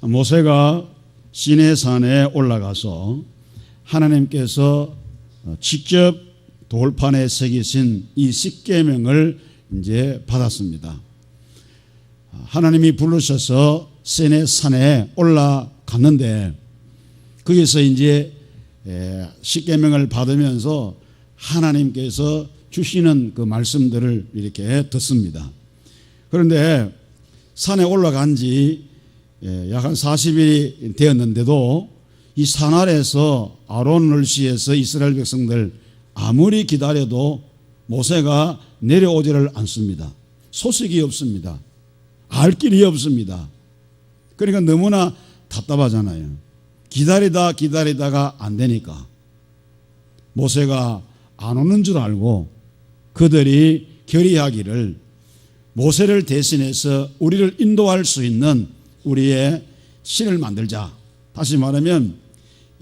모세가 시내산에 올라가서 하나님께서 직접 돌판에 새기신 이 십계명을 이제 받았습니다. 하나님이 부르셔서 시내산에 올라갔는데 거기서 이제 십계명을 받으면서 하나님께서 주시는 그 말씀들을 이렇게 듣습니다. 그런데 산에 올라간 지 약 한 40일이 되었는데도 이 산 아래에서 아론 을시에서 이스라엘 백성들 아무리 기다려도 모세가 내려오지를 않습니다. 소식이 없습니다. 알 길이 없습니다. 그러니까 너무나 답답하잖아요. 기다리다가 안 되니까 모세가 안 오는 줄 알고 그들이 결의하기를 모세를 대신해서 우리를 인도할 수 있는 우리의 신을 만들자. 다시 말하면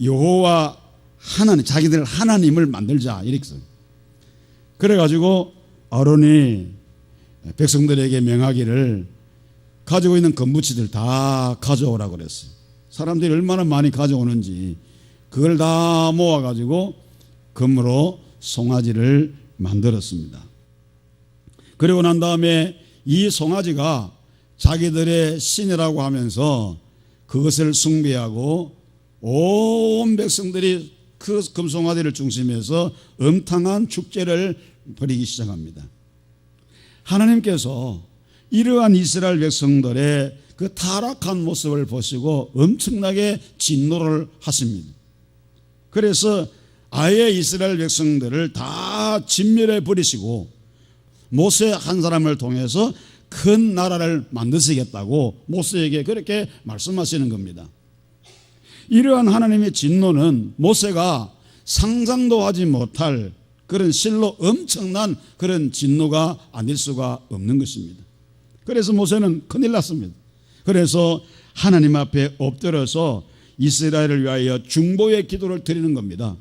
여호와 하나님, 자기들 하나님을 만들자 이렇게 써요. 그래가지고 아론이 백성들에게 명하기를 가지고 있는 금붙이들 다 가져오라고 그랬어요. 사람들이 얼마나 많이 가져오는지 그걸 다 모아가지고 금으로 송아지를 만들었습니다. 그리고 난 다음에 이 송아지가 자기들의 신이라고 하면서 그것을 숭배하고 온 백성들이 그 금송아지를 중심해서 음탕한 축제를 벌이기 시작합니다. 하나님께서 이러한 이스라엘 백성들의 그 타락한 모습을 보시고 엄청나게 진노를 하십니다. 그래서 아예 이스라엘 백성들을 다 진멸해 버리시고 모세 한 사람을 통해서 큰 나라를 만드시겠다고 모세에게 그렇게 말씀하시는 겁니다. 이러한 하나님의 진노는 모세가 상상도 하지 못할 그런 실로 엄청난 그런 진노가 아닐 수가 없는 것입니다. 그래서 모세는 큰일 났습니다. 그래서 하나님 앞에 엎드려서 이스라엘을 위하여 중보의 기도를 드리는 겁니다.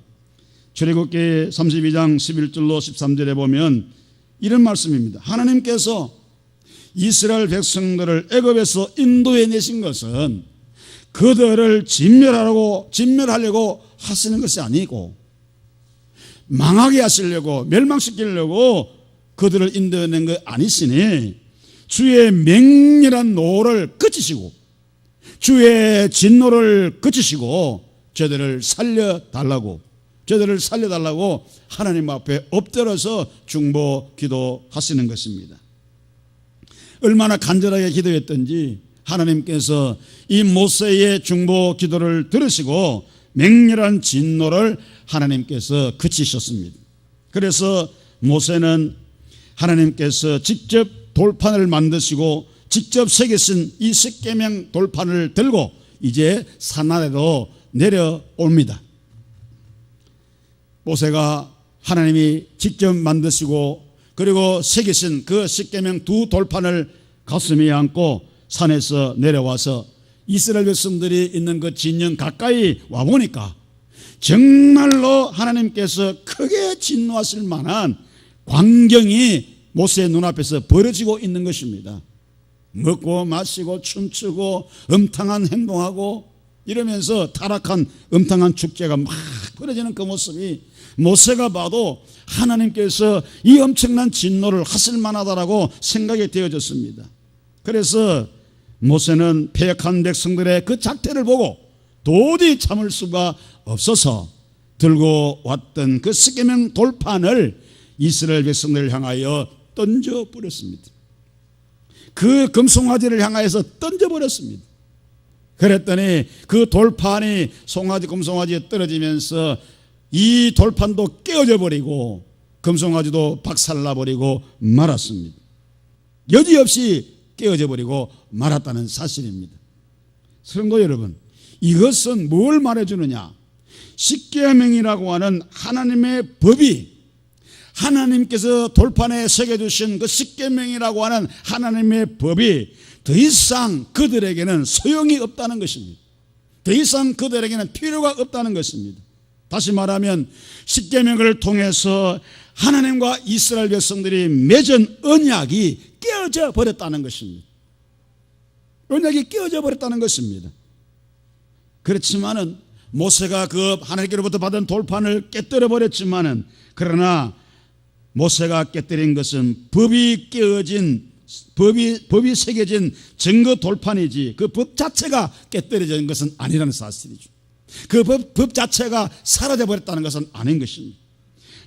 출애굽기 32장 11절로 13절에 보면 이런 말씀입니다. 하나님께서 이스라엘 백성들을 애굽에서 인도해 내신 것은 그들을 진멸하려고 하시는 것이 아니고 망하게 하시려고 멸망시키려고 그들을 인도해낸 것 아니시니 주의 맹렬한 노를 그치시고 주의 진노를 그치시고 저들을 살려달라고 하나님 앞에 엎드려서 중보 기도하시는 것입니다. 얼마나 간절하게 기도했던지 하나님께서 이 모세의 중보 기도를 들으시고 맹렬한 진노를 하나님께서 그치셨습니다. 그래서 모세는 하나님께서 직접 돌판을 만드시고 직접 새기신 이 십계명 돌판을 들고 이제 산 아래로 내려옵니다. 모세가 하나님이 직접 만드시고 그리고 새기신 그 십계명 두 돌판을 가슴에 안고 산에서 내려와서 이스라엘 백성들이 있는 그 진영 가까이 와보니까 정말로 하나님께서 크게 진노하실 만한 광경이 모세의 눈앞에서 벌어지고 있는 것입니다. 먹고 마시고 춤추고 음탕한 행동하고 이러면서 타락한 음탕한 축제가 막 벌어지는 그 모습이 모세가 봐도 하나님께서 이 엄청난 진노를 하실 만하다라고 생각이 되어졌습니다. 그래서 모세는 패역한 백성들의 그 작태를 보고 도저히 참을 수가 없어서 들고 왔던 그 십계명 돌판을 이스라엘 백성들을 향하여 던져버렸습니다. 그 금송아지를 향하여서 던져버렸습니다. 그랬더니 그 돌판이 금송아지에 떨어지면서 이 돌판도 깨어져 버리고 금송아지도 박살나버리고 말았습니다. 여지없이 깨어져 버리고 말았다는 사실입니다. 성도 여러분, 이것은 뭘 말해주느냐? 십계명이라고 하는 하나님의 법이 하나님께서 돌판에 새겨주신 그 십계명이라고 하는 하나님의 법이 더 이상 그들에게는 소용이 없다는 것입니다. 더 이상 그들에게는 필요가 없다는 것입니다. 다시 말하면 십계명을 통해서 하나님과 이스라엘 백성들이 맺은 언약이 깨어져 버렸다는 것입니다. 언약이 깨어져 버렸다는 것입니다. 그렇지만은 모세가 그 하나님께로부터 받은 돌판을 깨뜨려 버렸지만은, 그러나 모세가 깨뜨린 것은 법이 깨어진, 법이 새겨진 증거 돌판이지 그 법 자체가 깨뜨려진 것은 아니라는 사실이죠. 그 법 자체가 사라져 버렸다는 것은 아닌 것입니다.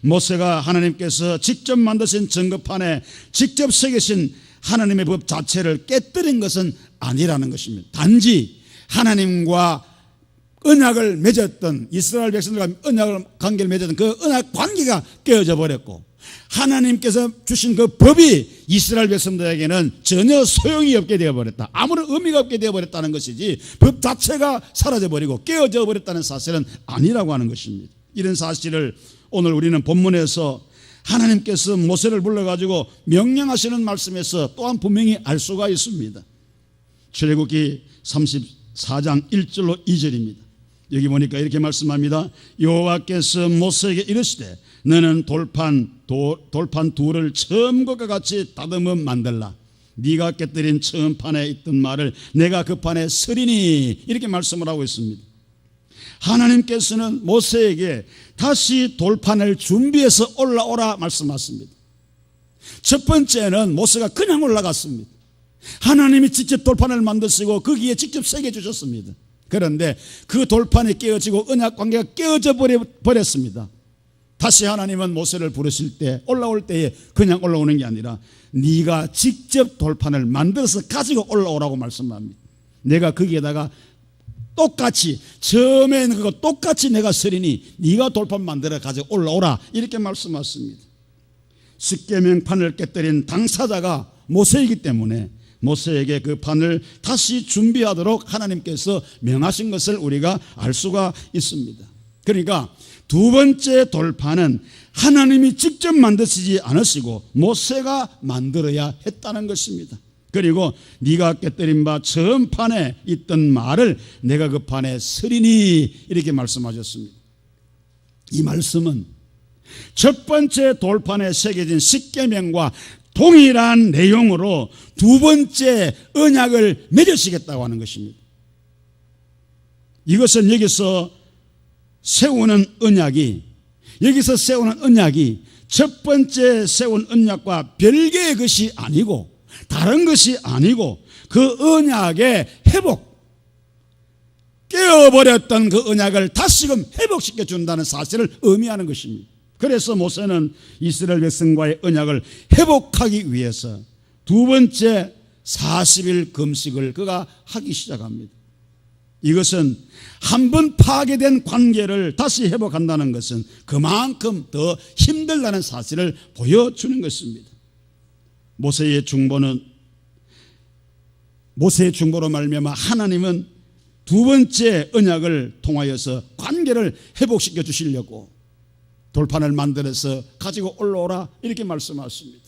모세가 하나님께서 직접 만드신 증거판에 직접 새기신 하나님의 법 자체를 깨뜨린 것은 아니라는 것입니다. 단지 하나님과 언약을 맺었던, 이스라엘 백성들과 언약을 관계를 맺었던 그 언약 관계가 깨어져 버렸고, 하나님께서 주신 그 법이 이스라엘 백성들에게는 전혀 소용이 없게 되어버렸다, 아무런 의미가 없게 되어버렸다는 것이지 법 자체가 사라져버리고 깨어져 버렸다는 사실은 아니라고 하는 것입니다. 이런 사실을 오늘 우리는 본문에서 하나님께서 모세를 불러가지고 명령하시는 말씀에서 또한 분명히 알 수가 있습니다. 출애굽기 34장 1절로 2절입니다. 여기 보니까 이렇게 말씀합니다. 여호와께서 모세에게 이르시되 너는 돌판 둘을 처음 것과 같이 다듬어 만들라. 네가 깨뜨린 처음 판에 있던 말을 내가 그 판에 쓰리니, 이렇게 말씀을 하고 있습니다. 하나님께서는 모세에게 다시 돌판을 준비해서 올라오라 말씀하십니다. 첫 번째는 모세가 그냥 올라갔습니다. 하나님이 직접 돌판을 만드시고 거기에 직접 새겨주셨습니다. 그런데 그 돌판이 깨어지고 언약 관계가 깨어져 버렸습니다. 다시 하나님은 모세를 부르실 때, 올라올 때에 그냥 올라오는 게 아니라 네가 직접 돌판을 만들어서 가지고 올라오라고 말씀합니다. 내가 거기에다가 똑같이, 처음에 있는 그거 똑같이 내가 쓰리니 네가 돌판 만들어 가지고 올라오라, 이렇게 말씀하십니다. 십계명판을 깨뜨린 당사자가 모세이기 때문에 모세에게 그 판을 다시 준비하도록 하나님께서 명하신 것을 우리가 알 수가 있습니다. 그러니까 두 번째 돌판은 하나님이 직접 만드시지 않으시고 모세가 만들어야 했다는 것입니다. 그리고 네가 깨뜨린 바 처음 판에 있던 말을 내가 그 판에 쓰리니, 이렇게 말씀하셨습니다. 이 말씀은 첫 번째 돌판에 새겨진 십계명과 동일한 내용으로 두 번째 언약을 맺으시겠다고 하는 것입니다. 이것은 여기서 세우는 언약이 첫 번째 세운 언약과 별개의 것이 아니고, 다른 것이 아니고, 그 언약의 회복, 깨어버렸던 그 언약을 다시금 회복시켜 준다는 사실을 의미하는 것입니다. 그래서 모세는 이스라엘 백성과의 언약을 회복하기 위해서 두 번째 40일 금식을 그가 하기 시작합니다. 이것은 한번 파괴된 관계를 다시 회복한다는 것은 그만큼 더 힘들다는 사실을 보여주는 것입니다. 모세의 중보로 말미암아 하나님은 두 번째 언약을 통하여서 관계를 회복시켜 주시려고 돌판을 만들어서 가지고 올라오라, 이렇게 말씀하십니다.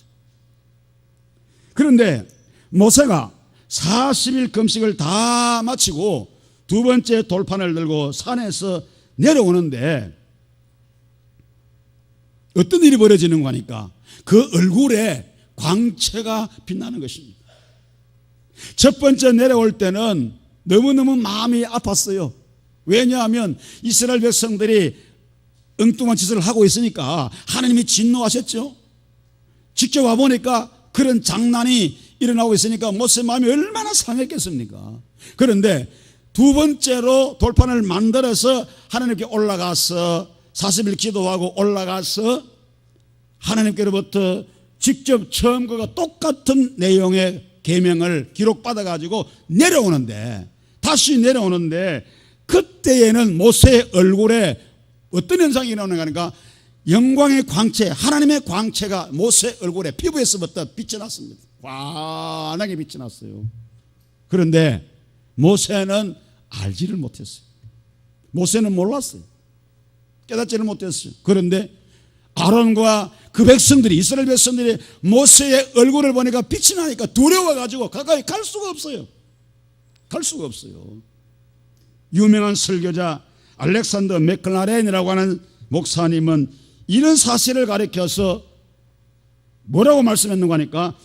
그런데 모세가 40일 금식을 다 마치고 두 번째 돌판을 들고 산에서 내려오는데 어떤 일이 벌어지는 거니까 그 얼굴에 광채가 빛나는 것입니다. 첫 번째 내려올 때는 너무너무 마음이 아팠어요. 왜냐하면 이스라엘 백성들이 엉뚱한 짓을 하고 있으니까 하나님이 진노하셨죠. 직접 와보니까 그런 장난이 일어나고 있으니까 모세 마음이 얼마나 상했겠습니까. 그런데 두 번째로 돌판을 만들어서 하나님께 올라가서 40일 기도하고 올라가서 하나님께로부터 직접 처음과 똑같은 내용의 계명을 기록받아가지고 다시 내려오는데 그때에는 모세의 얼굴에 어떤 현상이 일어나는가 하니까 영광의 광채, 하나님의 광채가 모세 얼굴에, 피부에서부터 빛이 났습니다. 환하게 빛이 났어요. 그런데 모세는 알지를 못했어요. 모세는 몰랐어요. 깨닫지를 못했어요. 그런데 아론과 그 백성들이, 이스라엘 백성들이 모세의 얼굴을 보니까 빛이 나니까 두려워가지고 가까이 갈 수가 없어요. 유명한 설교자 알렉산더 맥클라렌이라고 하는 목사님은 이런 사실을 가리켜서 뭐라고 말씀했는가 하니까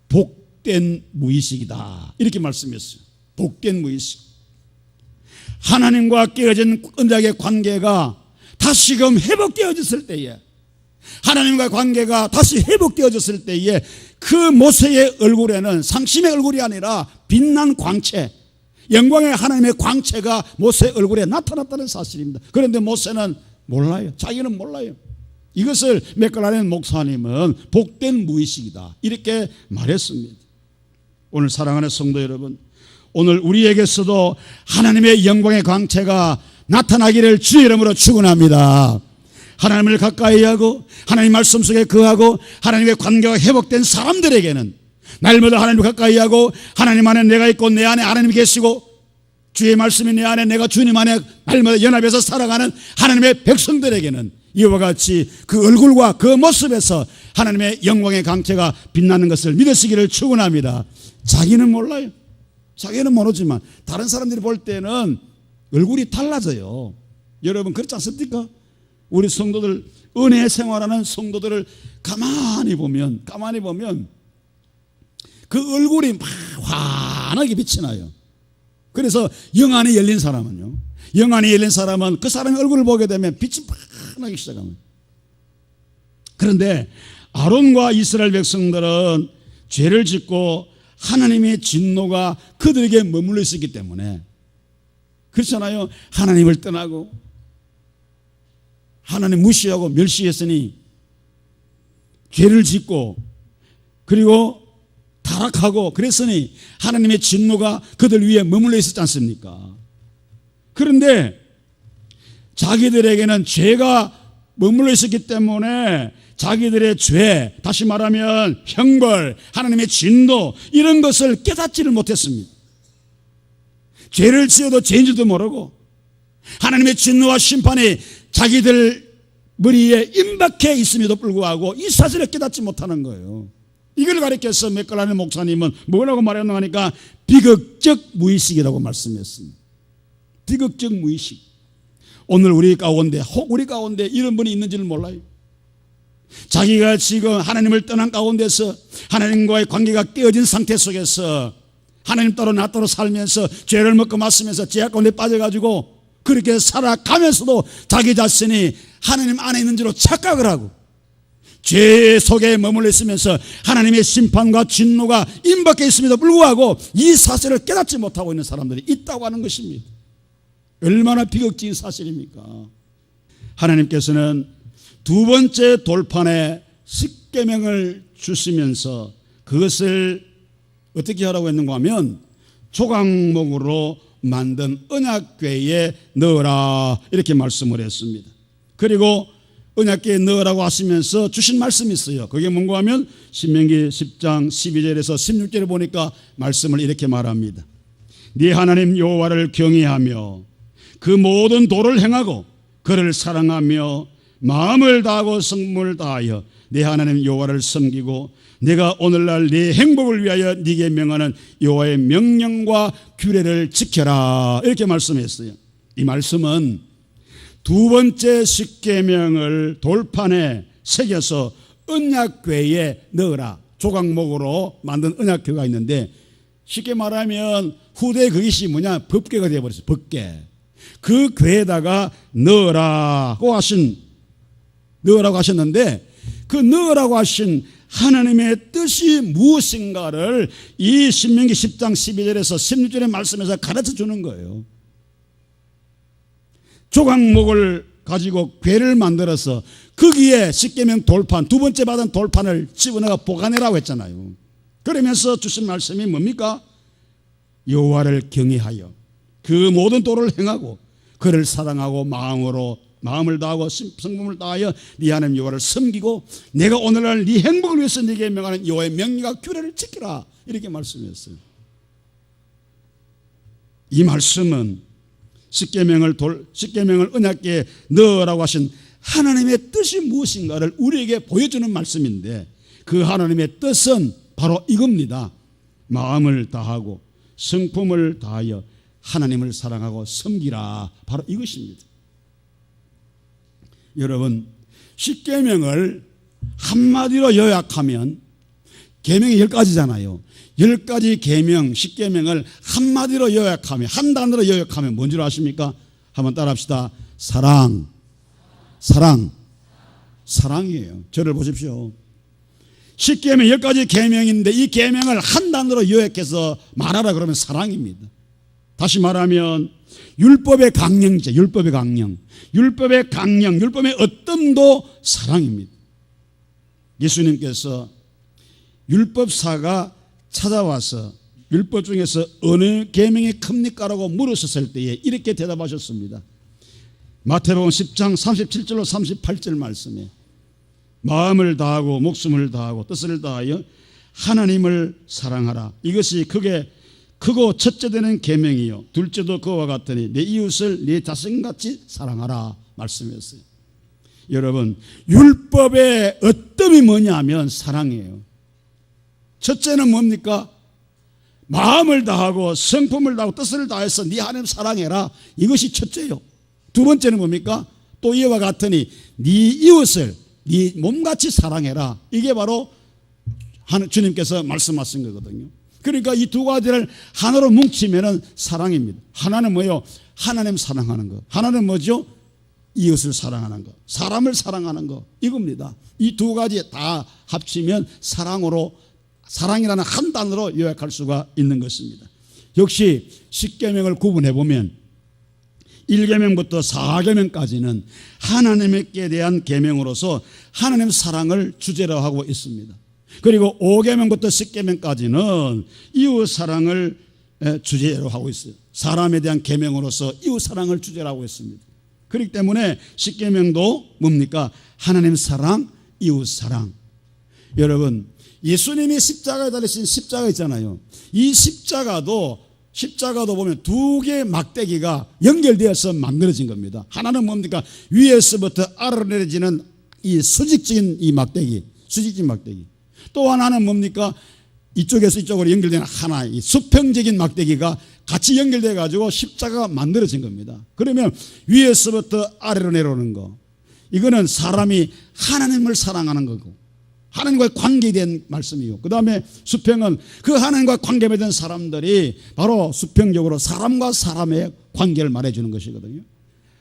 복된 무의식이다, 이렇게 말씀했어요. 복된 무의식. 하나님과 깨어진 언약의 관계가 다시금 회복되어졌을 때에, 하나님과 관계가 다시 회복되어졌을 때에 그 모세의 얼굴에는 상심의 얼굴이 아니라 빛난 광채, 영광의 하나님의 광채가 모세 얼굴에 나타났다는 사실입니다. 그런데 모세는 몰라요. 자기는 몰라요. 이것을 맥갈라렌 목사님은 복된 무의식이다 이렇게 말했습니다. 오늘 사랑하는 성도 여러분, 오늘 우리에게서도 하나님의 영광의 광채가 나타나기를 주의 이름으로 축원합니다. 하나님을 가까이 하고 하나님 말씀 속에 거하고 하나님의 관계가 회복된 사람들에게는 날마다 하나님을 가까이 하고 하나님 안에 내가 있고 내 안에 하나님이 계시고 주의 말씀이 내 안에 내가 주님 안에 날마다 연합해서 살아가는 하나님의 백성들에게는 이와 같이 그 얼굴과 그 모습에서 하나님의 영광의 광채가 빛나는 것을 믿으시기를 축원합니다. 자기는 몰라요. 자기는 모르지만 다른 사람들이 볼 때는 얼굴이 달라져요. 여러분 그렇지 않습니까? 우리 성도들, 은혜 생활하는 성도들을 가만히 보면 그 얼굴이 막 환하게 빛이 나요. 그래서 영안이 열린 사람은 그 사람의 얼굴을 보게 되면 빛이 환하게 시작합니다. 그런데 아론과 이스라엘 백성들은 죄를 짓고 하나님의 진노가 그들에게 머물러 있었기 때문에, 그렇잖아요. 하나님을 떠나고 하나님 무시하고 멸시했으니 죄를 짓고 그리고 타락하고 그랬으니 하나님의 진노가 그들 위에 머물러 있었지 않습니까? 그런데 자기들에게는 죄가 머물러 있었기 때문에 자기들의 죄, 다시 말하면 형벌, 하나님의 진노 이런 것을 깨닫지를 못했습니다. 죄를 지어도 죄인지도 모르고 하나님의 진노와 심판이 자기들 머리에 임박해 있음에도 불구하고 이 사실을 깨닫지 못하는 거예요. 이걸 가리켜서 맥갈라렌 목사님은 뭐라고 말했나 하니까 비극적 무의식이라고 말씀했습니다. 비극적 무의식. 오늘 우리 가운데 이런 분이 있는지를 몰라요. 자기가 지금 하나님을 떠난 가운데서 하나님과의 관계가 깨어진 상태 속에서 하나님 따로 나 따로 살면서 죄를 먹고 마시면서 죄악 가운데 빠져가지고 그렇게 살아가면서도 자기 자신이 하나님 안에 있는 줄로 착각을 하고 죄 속에 머물러 있으면서 하나님의 심판과 진노가 임박해 있음에도 불구하고 이 사실을 깨닫지 못하고 있는 사람들이 있다고 하는 것입니다. 얼마나 비극적인 사실입니까? 하나님께서는 두 번째 돌판에 십계명을 주시면서 그것을 어떻게 하라고 했는가 하면 조각목으로 만든 언약궤에 넣으라 이렇게 말씀을 했습니다. 그리고 언약궤에 넣으라고 하시면서 주신 말씀이 있어요. 그게 뭔가 하면 신명기 10장 12절에서 16절에 보니까 말씀을 이렇게 말합니다. 네 하나님 여호와를 경외하며 그 모든 도를 행하고 그를 사랑하며 마음을 다하고 성품을 다하여 네 하나님 여호와를 섬기고 내가 오늘날 네 행복을 위하여 네게 명하는 여호와의 명령과 규례를 지켜라 이렇게 말씀했어요. 이 말씀은 두 번째 십계명을 돌판에 새겨서 언약궤에 넣으라, 조각목으로 만든 언약궤가 있는데 쉽게 말하면 후대 그것이 뭐냐, 법궤가 되어버렸어요. 법궤. 그 궤에다가 넣으라고 하셨는데 그 넣으라고 하신 하나님의 뜻이 무엇인가를 이 신명기 10장 12절에서 16절의 말씀에서 가르쳐 주는 거예요. 조각목을 가지고 궤를 만들어서 거기에 십계명 돌판, 두 번째 받은 돌판을 집어넣어 보관해라고 했잖아요. 그러면서 주신 말씀이 뭡니까? 여호와를 경외하여 그 모든 도를 행하고 그를 사랑하고 마음을 다하고 성품을 다하여 네 하나님 여호와를 섬기고 내가 오늘날 네 행복을 위해서 네게 명하는 여호와의 명령과 규례를 지키라 이렇게 말씀했어요. 이 말씀은 십계명을 언약궤에 넣으라고 하신 하나님의 뜻이 무엇인가를 우리에게 보여주는 말씀인데 그 하나님의 뜻은 바로 이겁니다. 마음을 다하고 성품을 다하여 하나님을 사랑하고 섬기라, 바로 이것입니다. 여러분, 십계명을 한마디로 요약하면 계명이 10가지잖아요. 10가지 계명, 10계명을 한마디로 요약하면, 한 단어로 요약하면 뭔 줄 아십니까? 한번 따라합시다. 사랑. 사랑이에요. 저를 보십시오. 10계명 10가지 계명인데 이 계명을 한 단어로 요약해서 말하라 그러면 사랑입니다. 다시 말하면 율법의 강령이죠. 율법의 강령. 율법의 강령, 율법의 어뜸도 사랑입니다. 예수님께서 율법사가 찾아와서 율법 중에서 어느 계명이 큽니까라고 물으셨을 때에 이렇게 대답하셨습니다. 마태복음 10장 37절로 38절 말씀에 마음을 다하고 목숨을 다하고 뜻을 다하여 하나님을 사랑하라. 이것이 크고 첫째 되는 계명이요 둘째도 그와 같으니 내 이웃을 내 자신같이 사랑하라 말씀했어요. 여러분, 율법의 어뜸이 뭐냐면 사랑이에요. 첫째는 뭡니까? 마음을 다하고 성품을 다하고 뜻을 다해서 네 하나님 사랑해라. 이것이 첫째요. 두 번째는 뭡니까? 또 이와 같으니 네 이웃을 네 몸같이 사랑해라. 이게 바로 주님께서 말씀하신 거거든요. 그러니까 이 두 가지를 하나로 뭉치면은 사랑입니다. 하나는 뭐예요? 하나님 사랑하는 거. 하나는 뭐죠? 이웃을 사랑하는 거. 사람을 사랑하는 거. 이겁니다. 이 두 가지 다 합치면 사랑이라는 한 단어로 요약할 수가 있는 것입니다. 역시 10계명을 구분해 보면 1계명부터 4계명까지는 하나님께 대한 계명으로서 하나님 사랑을 주제로 하고 있습니다. 그리고 5계명부터 10계명까지는 이웃 사랑을 주제로 하고 있어요. 사람에 대한 계명으로서 이웃 사랑을 주제로 하고 있습니다. 그렇기 때문에 10계명도 뭡니까? 하나님 사랑, 이웃 사랑. 여러분, 예수님이 십자가에 달리신 십자가 있잖아요. 이 십자가도 보면 두 개의 막대기가 연결되어서 만들어진 겁니다. 하나는 뭡니까? 위에서부터 아래로 내려지는 이 수직적인 이 막대기, 수직적인 막대기. 또 하나는 뭡니까? 이쪽에서 이쪽으로 연결되는 하나, 이 수평적인 막대기가 같이 연결돼 가지고 십자가가 만들어진 겁니다. 그러면 위에서부터 아래로 내려오는 거, 이거는 사람이 하나님을 사랑하는 거고 하나님과의 관계에 대한 말씀이요. 그 다음에 수평은 그 하나님과 관계 맺은 사람들이 바로 수평적으로 사람과 사람의 관계를 말해주는 것이거든요.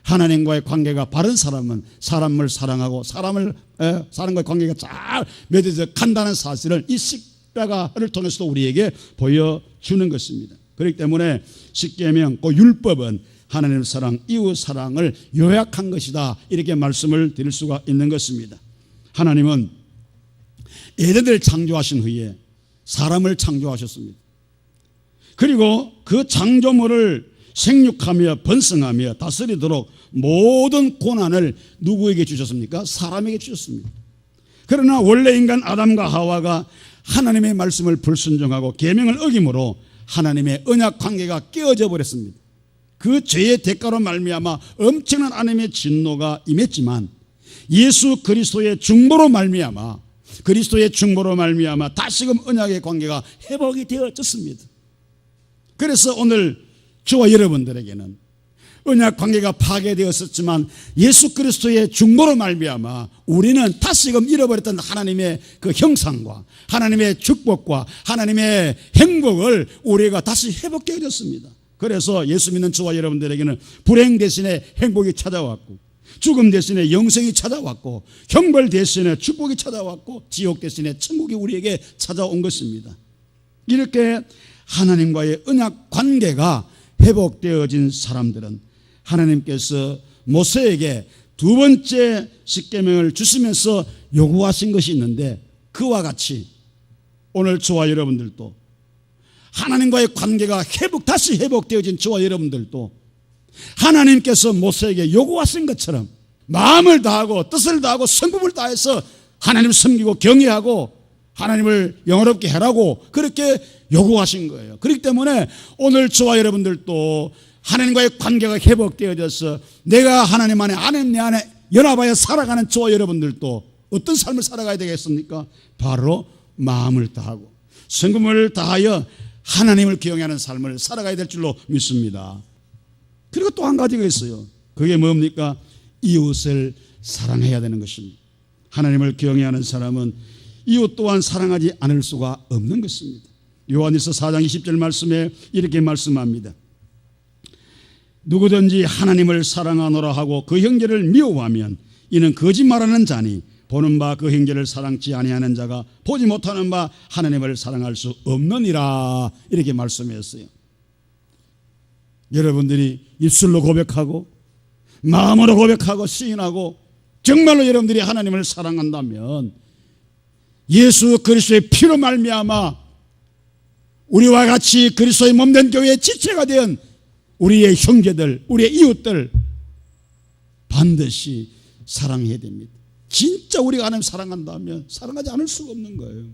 하나님과의 관계가 바른 사람은 사람을 사랑하고 사람과의 관계가 잘 맺어져 간다는 사실을 이 십자가를 통해서도 우리에게 보여주는 것입니다. 그렇기 때문에 십계명, 그 율법은 하나님 사랑, 이웃 사랑을 요약한 것이다. 이렇게 말씀을 드릴 수가 있는 것입니다. 하나님은 에덴을 창조하신 후에 사람을 창조하셨습니다. 그리고 그 창조물을 생육하며 번성하며 다스리도록 모든 권한을 누구에게 주셨습니까? 사람에게 주셨습니다. 그러나 원래 인간 아담과 하와가 하나님의 말씀을 불순종하고 계명을 어김으로 하나님의 언약 관계가 깨어져 버렸습니다. 그 죄의 대가로 말미암아 엄청난 하나님의 진노가 임했지만 예수 그리스도의 중보로 말미암아 다시금 언약의 관계가 회복이 되어졌습니다. 그래서 오늘 저와 여러분들에게는 언약 관계가 파괴되었었지만 예수 그리스도의 중보로 말미암아 우리는 다시금 잃어버렸던 하나님의 그 형상과 하나님의 축복과 하나님의 행복을 우리가 다시 회복되어졌습니다. 그래서 예수 믿는 저와 여러분들에게는 불행 대신에 행복이 찾아왔고, 죽음 대신에 영생이 찾아왔고, 형벌 대신에 축복이 찾아왔고, 지옥 대신에 천국이 우리에게 찾아온 것입니다. 이렇게 하나님과의 언약 관계가 회복되어진 사람들은 하나님께서 모세에게 두 번째 십계명을 주시면서 요구하신 것이 있는데, 그와 같이 오늘 저와 여러분들도 하나님과의 관계가 다시 회복되어진 저와 여러분들도 하나님께서 모세에게 요구하신 것처럼 마음을 다하고 뜻을 다하고 성품을 다해서 하나님을 섬기고 경외하고 하나님을 영화롭게 해라고 그렇게 요구하신 거예요. 그렇기 때문에 오늘 저와 여러분들도 하나님과의 관계가 회복되어져서 내가 하나님 안에 내 안에 연합하여 살아가는 저와 여러분들도 어떤 삶을 살아가야 되겠습니까? 바로 마음을 다하고 성품을 다하여 하나님을 경외하는 삶을 살아가야 될 줄로 믿습니다. 그리고 또 한 가지가 있어요. 그게 뭡니까? 이웃을 사랑해야 되는 것입니다. 하나님을 경외하는 사람은 이웃 또한 사랑하지 않을 수가 없는 것입니다. 요한일서 4장 20절 말씀에 이렇게 말씀합니다. 누구든지 하나님을 사랑하노라 하고 그 형제를 미워하면 이는 거짓말하는 자니 보는 바 그 형제를 사랑치 아니하는 자가 보지 못하는 바 하나님을 사랑할 수 없느니라. 이렇게 말씀했어요. 여러분들이 입술로 고백하고 마음으로 고백하고 시인하고 정말로 여러분들이 하나님을 사랑한다면 예수 그리스도의 피로 말미암아 우리와 같이 그리스도의 몸된 교회의 지체가 된 우리의 형제들, 우리의 이웃들 반드시 사랑해야 됩니다. 진짜 우리가 하나님 사랑한다면 사랑하지 않을 수가 없는 거예요.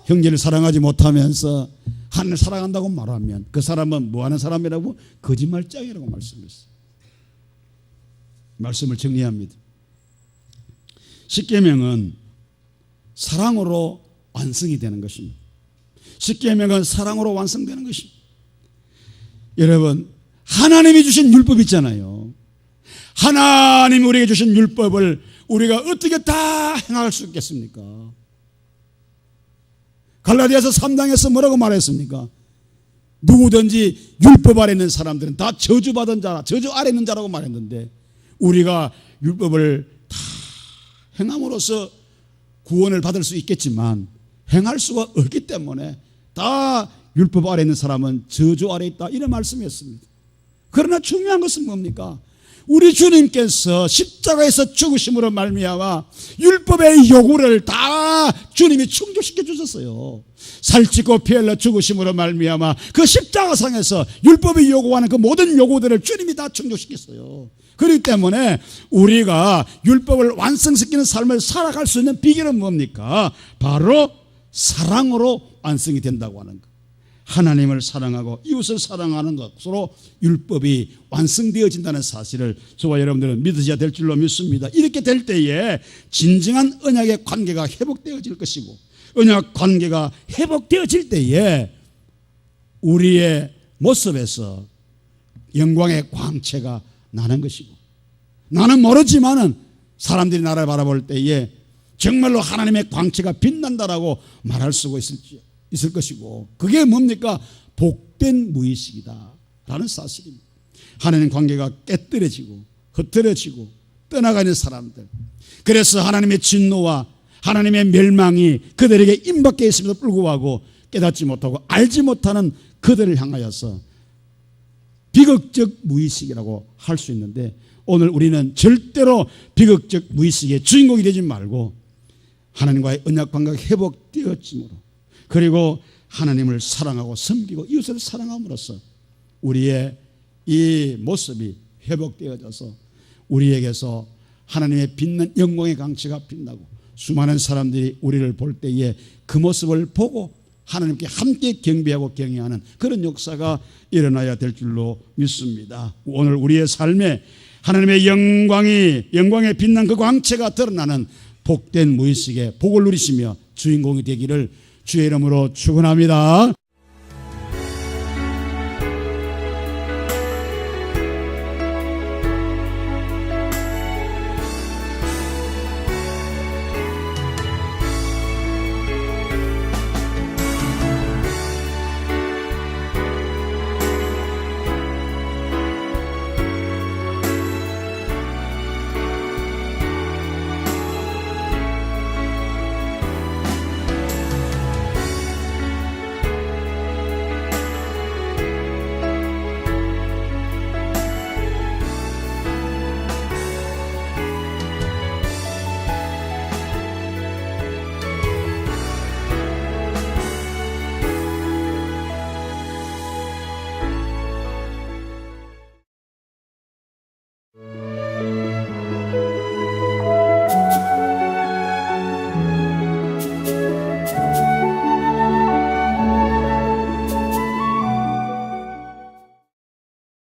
형제를 사랑하지 못하면서 하나님을 사랑한다고 말하면 그 사람은 뭐하는 사람이라고? 거짓말장이라고 말씀했어요. 말씀을 정리합니다. 십계명은 사랑으로 완성이 되는 것입니다. 십계명은 사랑으로 완성되는 것입니다. 여러분, 하나님이 주신 율법 있잖아요. 하나님이 우리에게 주신 율법을 우리가 어떻게 다 행할 수 있겠습니까? 갈라디아서 3장에서 뭐라고 말했습니까? 누구든지 율법 아래 있는 사람들은 다 저주받은 자라, 저주 아래 있는 자라고 말했는데 우리가 율법을 다 행함으로써 구원을 받을 수 있겠지만 행할 수가 없기 때문에 다 율법 아래 있는 사람은 저주 아래 있다, 이런 말씀이었습니다. 그러나 중요한 것은 뭡니까? 우리 주님께서 십자가에서 죽으심으로 말미암아 율법의 요구를 다 주님이 충족시켜 주셨어요. 살찌고 피 흘려 죽으심으로 말미암아 그 십자가상에서 율법이 요구하는 그 모든 요구들을 주님이 다 충족시켰어요. 그렇기 때문에 우리가 율법을 완성시키는 삶을 살아갈 수 있는 비결은 뭡니까? 바로 사랑으로 완성이 된다고 하는 것. 하나님을 사랑하고 이웃을 사랑하는 것으로 율법이 완성되어진다는 사실을 저와 여러분들은 믿으셔야 될 줄로 믿습니다. 이렇게 될 때에 진정한 언약의 관계가 회복되어질 것이고, 언약 관계가 회복되어질 때에 우리의 모습에서 영광의 광채가 나는 것이고, 나는 모르지만은 사람들이 나를 바라볼 때에 정말로 하나님의 광채가 빛난다라고 말할 수가 있을 것이고, 그게 뭡니까? 복된 무의식이다 라는 사실입니다. 하나님 관계가 깨뜨려지고 흩어지고 떠나가는 사람들, 그래서 하나님의 진노와 하나님의 멸망이 그들에게 임박해 있음에도 불구하고 깨닫지 못하고 알지 못하는 그들을 향하여서 비극적 무의식이라고 할 수 있는데, 오늘 우리는 절대로 비극적 무의식의 주인공이 되지 말고 하나님과의 언약 관계가 회복되었으므로, 그리고 하나님을 사랑하고 섬기고 이웃을 사랑함으로써 우리의 이 모습이 회복되어져서 우리에게서 하나님의 빛난 영광의 강치가 빛나고 수많은 사람들이 우리를 볼 때에 그 모습을 보고 하나님께 함께 경배하고 경외하는 그런 역사가 일어나야 될 줄로 믿습니다. 오늘 우리의 삶에 하나님의 영광에 빛난 그 광채가 드러나는 복된 무의식의 복을 누리시며 주인공이 되기를 주의 이름으로 축원합니다.